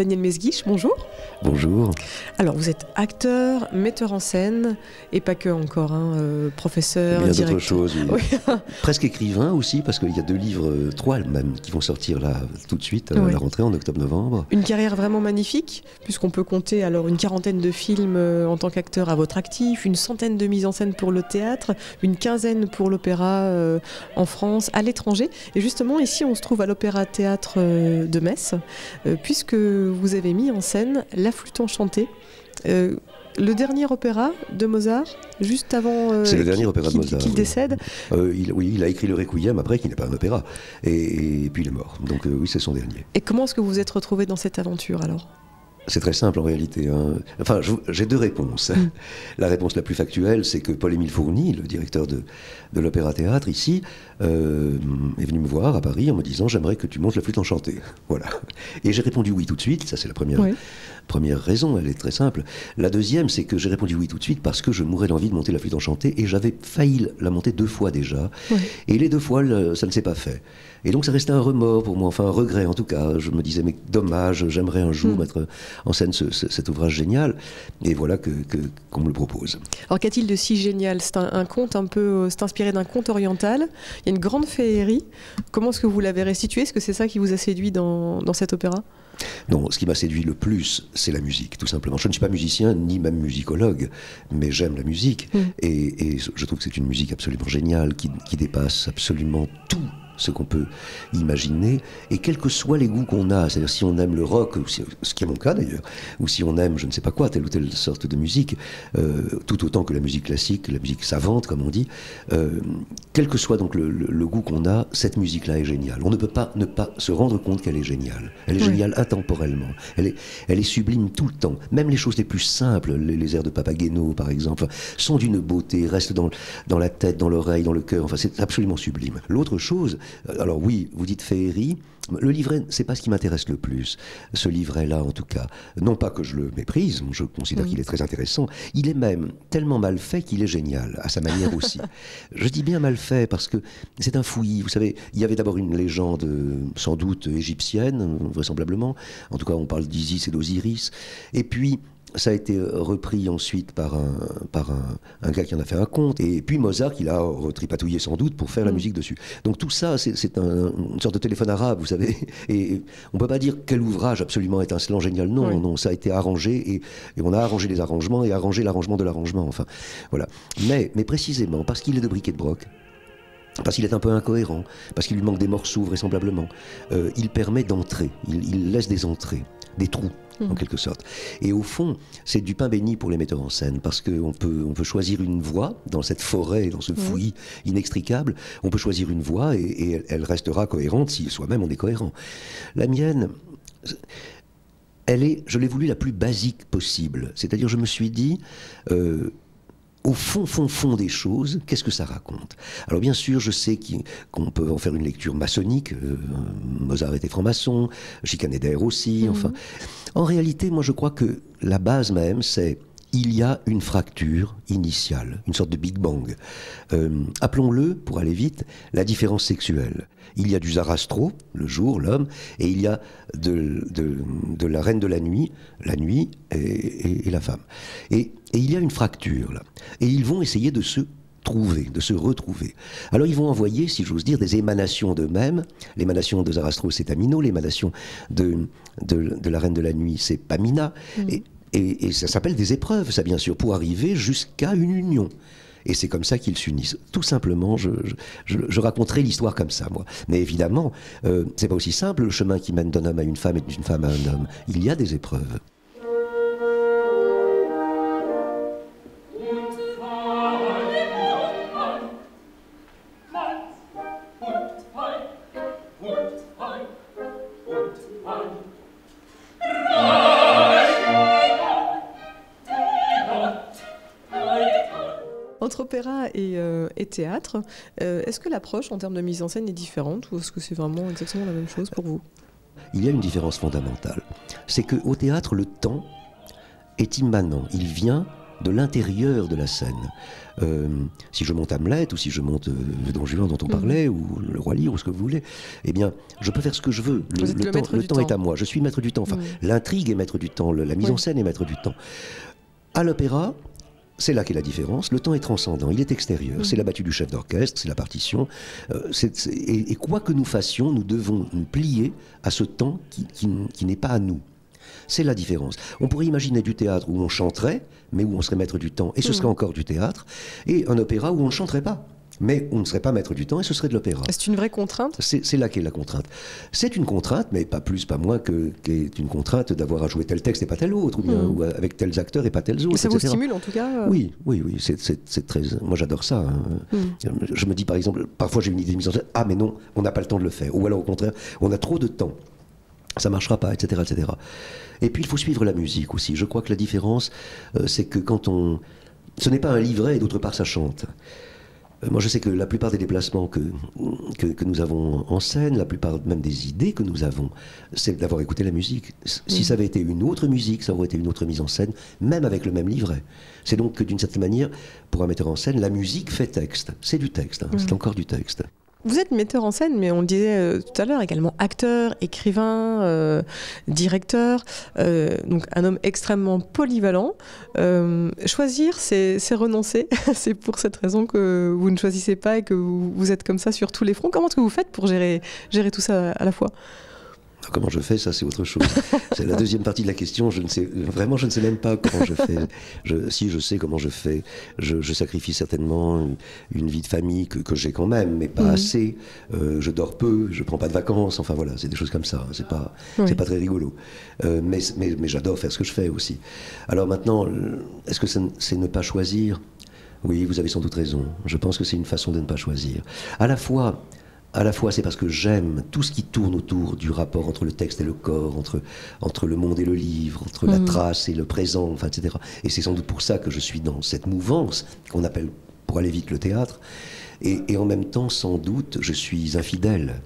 Daniel Mesguich, bonjour. Bonjour. Alors, vous êtes acteur, metteur en scène, et pas que encore, professeur, bien directeur. d'autres choses, oui. Oui. Presque écrivain aussi, parce qu'il y a 2 livres, 3 même, qui vont sortir là tout de suite, à Oui. la rentrée en octobre-novembre. Une carrière vraiment magnifique, puisqu'on peut compter alors une 40aine de films en tant qu'acteur à votre actif, une 100aine de mises en scène pour le théâtre, une 15aine pour l'opéra en France, à l'étranger. Et justement, ici, on se trouve à l'Opéra-Théâtre de Metz, puisque vous avez mis en scène La Flûte enchantée. Le dernier opéra de Mozart, juste avant C'est le dernier opéra de Mozart, qu'il décède. Oui, il a écrit le Requiem après, qui n'est pas un opéra. Et puis il est mort. Donc oui, c'est son dernier. Et comment est-ce que vous vous êtes retrouvé dans cette aventure alors ? C'est très simple en réalité. Enfin, j'ai 2 réponses. La réponse la plus factuelle, c'est que Paul-Émile Fourny, le directeur de l'Opéra-Théâtre ici, est venu me voir à Paris en me disant « J'aimerais que tu montes La Flûte enchantée ». Voilà. Et j'ai répondu oui tout de suite. Ça, c'est la première raison. Elle est très simple. La deuxième, c'est que j'ai répondu oui tout de suite parce que je mourais d'envie de monter La Flûte enchantée et j'avais failli la monter 2 fois déjà. Oui. Et les 2 fois, ça ne s'est pas fait. Et donc, ça restait un remords pour moi, enfin un regret en tout cas. Je me disais « Mais dommage, j'aimerais un jour mettre en scène cet ouvrage génial ». Et voilà qu'on me le propose. Alors, qu'a-t-il de si génial ? C'est un conte un peu... C'est inspiré d'un conte oriental. Il y a une grande féerie. Comment est-ce que vous l'avez restitué ? Est-ce que c'est ça qui vous a séduit dans cet opéra ? Non, ce qui m'a séduit le plus, c'est la musique, tout simplement. Je ne suis pas musicien, ni même musicologue, mais j'aime la musique. Et je trouve que c'est une musique absolument géniale, qui dépasse absolument tout ce qu'on peut imaginer, et quels que soient les goûts qu'on a, c'est-à-dire si on aime le rock, ou ce qui est mon cas d'ailleurs, ou si on aime, je ne sais pas quoi, telle ou telle sorte de musique, tout autant que la musique classique, la musique savante, comme on dit, quel que soit donc le goût qu'on a, cette musique-là est géniale. On ne peut pas ne pas se rendre compte qu'elle est géniale. Elle est géniale intemporellement. Elle est sublime tout le temps. Même les choses les plus simples, les airs de Papageno, par exemple, sont d'une beauté, restent dans la tête, dans l'oreille, dans le cœur. Enfin, c'est absolument sublime. L'autre chose, alors oui, vous dites féerie, le livret, c'est pas ce qui m'intéresse le plus, ce livret-là en tout cas. Non pas que je le méprise, je considère qu'il est très intéressant, il est même tellement mal fait qu'il est génial, à sa manière aussi. Je dis bien mal fait parce que c'est un fouillis, vous savez, il y avait d'abord une légende sans doute égyptienne, vraisemblablement, en tout cas on parle d'Isis et d'Osiris, et puis ça a été repris ensuite par un gars qui en a fait un conte, et puis Mozart qui l'a retripatouillé sans doute pour faire la musique dessus. Donc tout ça, c'est une sorte de téléphone arabe, vous savez, et on ne peut pas dire quel ouvrage absolument étincelant, génial, non, non, ça a été arrangé, et on a arrangé les arrangements, et arrangé l'arrangement de l'arrangement, enfin, voilà. Mais précisément, parce qu'il est de bric et de broc, parce qu'il est un peu incohérent, parce qu'il lui manque des morceaux vraisemblablement, il permet d'entrer, il laisse des entrées, des trous, en quelque sorte. Et au fond, c'est du pain béni pour les metteurs en scène, parce qu'on peut choisir une voie dans cette forêt, dans ce fouillis inextricable. On peut choisir une voie et elle restera cohérente si soi-même on est cohérent. La mienne, je l'ai voulu la plus basique possible. C'est-à-dire, je me suis dit... au fond des choses, qu'est-ce que ça raconte? Alors bien sûr, je sais qu'on peut en faire une lecture maçonnique, Mozart était franc-maçon, Schikaneder aussi, enfin. En réalité, moi je crois que la base même, c'est il y a une fracture initiale, une sorte de Big Bang. Appelons-le, pour aller vite, la différence sexuelle. Il y a du Zarastro, le jour, l'homme, et il y a de la reine de la nuit et la femme. Et il y a une fracture, là. Et ils vont essayer de se trouver, de se retrouver. Alors ils vont envoyer, si j'ose dire, des émanations d'eux-mêmes. L'émanation de Zarastro, c'est Amino, l'émanation de la reine de la nuit, c'est Pamina. Et ça s'appelle des épreuves, ça bien sûr, pour arriver jusqu'à une union. Et c'est comme ça qu'ils s'unissent. Tout simplement, je raconterai l'histoire comme ça, moi. Mais évidemment, c'est pas aussi simple, le chemin qui mène d'un homme à une femme et d'une femme à un homme. Il y a des épreuves. Entre opéra et théâtre, est-ce que l'approche en termes de mise en scène est différente ou est-ce que c'est vraiment exactement la même chose pour vous ? Il y a une différence fondamentale. C'est qu'au théâtre, le temps est immanent. Il vient de l'intérieur de la scène. Si je monte Hamlet, ou si je monte Don Juan dont on parlait, ou Le Roi Lear, ou ce que vous voulez, eh bien, je peux faire ce que je veux. Le temps est à moi. Je suis maître du temps. Enfin, l'intrigue est maître du temps, la mise en scène est maître du temps. À l'opéra, c'est là qu'est la différence. Le temps est transcendant, il est extérieur. C'est la battue du chef d'orchestre, c'est la partition. Et quoi que nous fassions, nous devons nous plier à ce temps qui n'est pas à nous. C'est la différence. On pourrait imaginer du théâtre où on chanterait, mais où on serait maître du temps, et ce serait encore du théâtre, et un opéra où on ne chanterait pas, mais on ne serait pas maître du temps, et ce serait de l'opéra. C'est une vraie contrainte ? C'est là qu'est la contrainte. C'est une contrainte, mais pas plus, pas moins qu'est une contrainte d'avoir à jouer tel texte et pas tel autre, ou bien ou avec tels acteurs et pas tels autres, mais ça etc. vous stimule en tout cas Oui, c'est très... Moi j'adore ça. Je me dis par exemple, parfois j'ai une idée de mise en scène, ah mais non, on n'a pas le temps de le faire, ou alors au contraire, on a trop de temps. Ça ne marchera pas, etc., etc. Et puis il faut suivre la musique aussi. Je crois que la différence, c'est que quand on... Ce n'est pas un livret et d'autre part ça chante. Moi je sais que la plupart des déplacements que nous avons en scène, la plupart même des idées que nous avons, c'est d'avoir écouté la musique. Si ça avait été une autre musique, ça aurait été une autre mise en scène, même avec le même livret. C'est donc que d'une certaine manière, pour un metteur en scène, la musique fait texte. C'est du texte, c'est encore du texte. Vous êtes metteur en scène, mais on le disait tout à l'heure, également acteur, écrivain, directeur, donc un homme extrêmement polyvalent. Choisir, c'est renoncer. C'est pour cette raison que vous ne choisissez pas et que vous êtes comme ça sur tous les fronts. Comment est-ce que vous faites pour gérer tout ça à la fois ? Comment je fais, ça c'est autre chose. C'est la deuxième partie de la question. Je ne sais même pas comment je fais. Si je sais comment je fais, je sacrifie certainement une vie de famille que j'ai quand même, mais pas assez. Je dors peu, je prends pas de vacances. Enfin voilà, c'est des choses comme ça. C'est pas très rigolo. Mais j'adore faire ce que je fais aussi. Alors maintenant, est-ce que c'est ne pas choisir ? Oui, vous avez sans doute raison. Je pense que c'est une façon de ne pas choisir. À la fois, c'est parce que j'aime tout ce qui tourne autour du rapport entre le texte et le corps, entre le monde et le livre, entre la trace et le présent, enfin, etc. Et c'est sans doute pour ça que je suis dans cette mouvance qu'on appelle, pour aller vite, le théâtre. Et en même temps, sans doute, je suis infidèle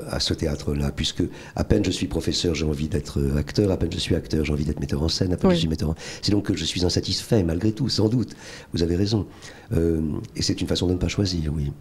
à ce théâtre-là, puisque à peine je suis professeur, j'ai envie d'être acteur, à peine je suis acteur, j'ai envie d'être metteur en scène, à peine je suis metteur en... C'est donc que je suis insatisfait, malgré tout, sans doute. Vous avez raison. Et c'est une façon de ne pas choisir, oui.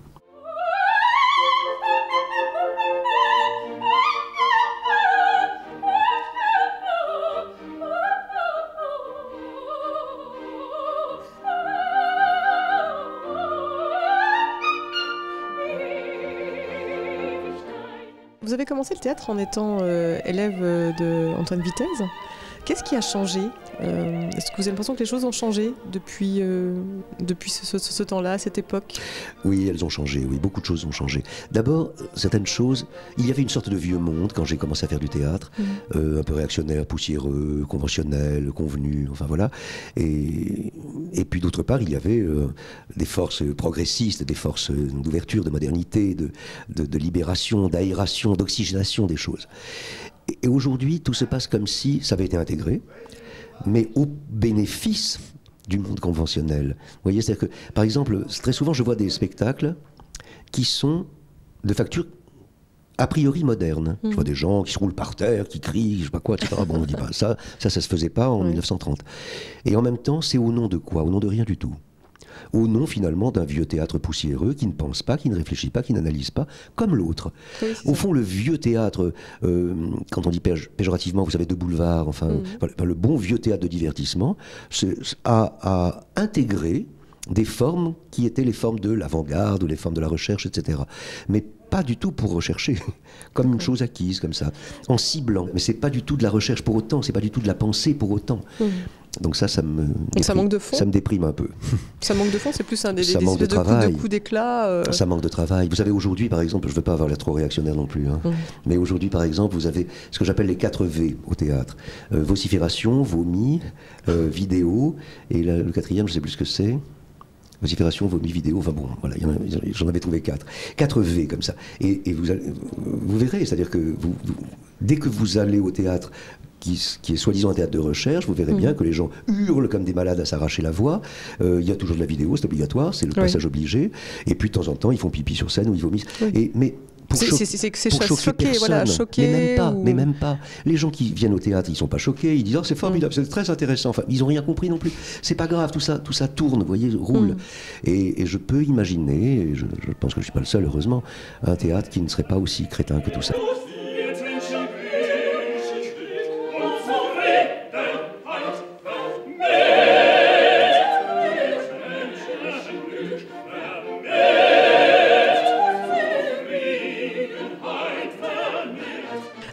Vous avez commencé le théâtre en étant élève d'Antoine Vitez. Qu'est-ce qui a changé ? Est-ce que vous avez l'impression que les choses ont changé depuis ce temps-là, cette époque ? Oui, elles ont changé, oui, beaucoup de choses ont changé. D'abord, certaines choses, il y avait une sorte de vieux monde quand j'ai commencé à faire du théâtre, un peu réactionnaire, poussiéreux, conventionnel, convenu, enfin voilà. Et puis d'autre part, il y avait des forces progressistes, des forces d'ouverture, de modernité, de libération, d'aération, d'oxygénation des choses. Et aujourd'hui, tout se passe comme si ça avait été intégré, mais au bénéfice du monde conventionnel. Vous voyez, c'est-à-dire que, par exemple, très souvent, je vois des spectacles qui sont de facture a priori moderne. Je vois des gens qui se roulent par terre, qui crient, je sais pas quoi, etc. Bon, on dit pas ça se faisait pas en 1930. Et en même temps, c'est au nom de quoi ? Au nom de rien du tout. Au nom finalement d'un vieux théâtre poussiéreux qui ne pense pas, qui ne réfléchit pas, qui n'analyse pas, comme l'autre. Oui, au fond, le vieux théâtre, quand on dit péjorativement, vous savez, de boulevard, enfin, le bon vieux théâtre de divertissement, a intégré des formes qui étaient les formes de l'avant-garde ou les formes de la recherche, etc. Mais pas du tout pour rechercher, comme une chose acquise, comme ça, en ciblant. Mais c'est pas du tout de la recherche pour autant, c'est pas du tout de la pensée pour autant. Donc ça me déprime, ça manque de fond. Ça me déprime un peu. Ça manque de fond, c'est plus un des espèces de coups d'éclat. Ça manque de travail. Vous savez, aujourd'hui, par exemple, je ne veux pas avoir l'air trop réactionnaire non plus, hein, mais aujourd'hui, par exemple, vous avez ce que j'appelle les 4 V au théâtre. Vocifération, vomi, vidéo, et le quatrième, je ne sais plus ce que c'est. Vocifération, vomi, vidéo, enfin bon, voilà, j'en avais trouvé 4. 4 V comme ça. Et vous verrez, c'est-à-dire que dès que vous allez au théâtre, qui est soi-disant un théâtre de recherche, vous verrez bien que les gens hurlent comme des malades à s'arracher la voix. Il y a toujours de la vidéo, c'est obligatoire, c'est le passage obligé. Et puis de temps en temps, ils font pipi sur scène ou ils vomissent. Mais C'est choqué, voilà, choqué. Mais même pas. Les gens qui viennent au théâtre, ils sont pas choqués, ils disent oh, c'est formidable, c'est très intéressant. Enfin, ils ont rien compris non plus. C'est pas grave, tout ça tourne, vous voyez, roule. Et je peux imaginer, et je pense que je suis pas le seul, heureusement, un théâtre qui ne serait pas aussi crétin que tout ça.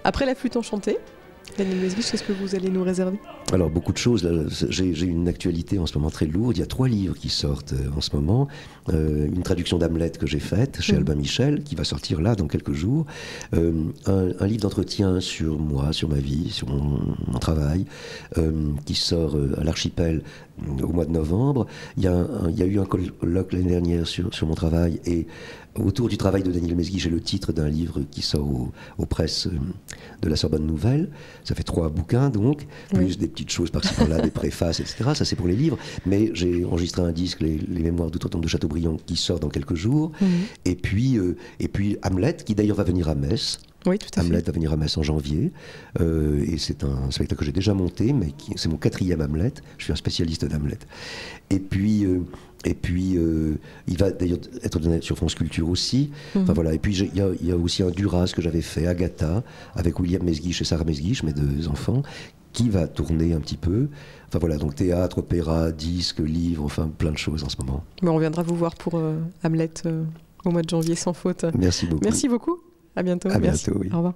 Après la flûte enchantée, Daniel Mesguich, qu'est-ce que vous allez nous réserver? Alors beaucoup de choses, j'ai une actualité en ce moment très lourde, il y a 3 livres qui sortent en ce moment, une traduction d'Hamlet que j'ai faite chez Albin Michel, qui va sortir là dans quelques jours, un livre d'entretien sur moi, sur ma vie, sur mon travail, qui sort à l'Archipel au mois de novembre. Il y a eu un colloque l'année dernière sur mon travail, et autour du travail de Daniel Mesguich, j'ai le titre d'un livre qui sort aux presses de la Sorbonne Nouvelle. Ça fait 3 bouquins donc, plus des petites choses par-ci par-là, des préfaces, etc. Ça c'est pour les livres. Mais j'ai enregistré un disque, les mémoires d'outre-tombe de Chateaubriand, qui sort dans quelques jours. Et puis Hamlet, qui d'ailleurs va venir à Metz. Oui, tout à fait. Hamlet va venir à Metz en janvier. Et c'est un spectacle que j'ai déjà monté, mais c'est mon 4e Hamlet. Je suis un spécialiste d'Hamlet. Et puis il va d'ailleurs être donné sur France Culture aussi. Enfin, voilà. Et puis il y a aussi un Duras que j'avais fait, Agatha, avec William Mesguich et Sarah Mesguich, mes 2 enfants, qui va tourner un petit peu. Enfin voilà, donc théâtre, opéra, disque, livre, enfin plein de choses en ce moment. Mais on viendra vous voir pour Hamlet au mois de janvier sans faute. Merci beaucoup. Merci beaucoup. À bientôt. À bientôt, oui. Au revoir.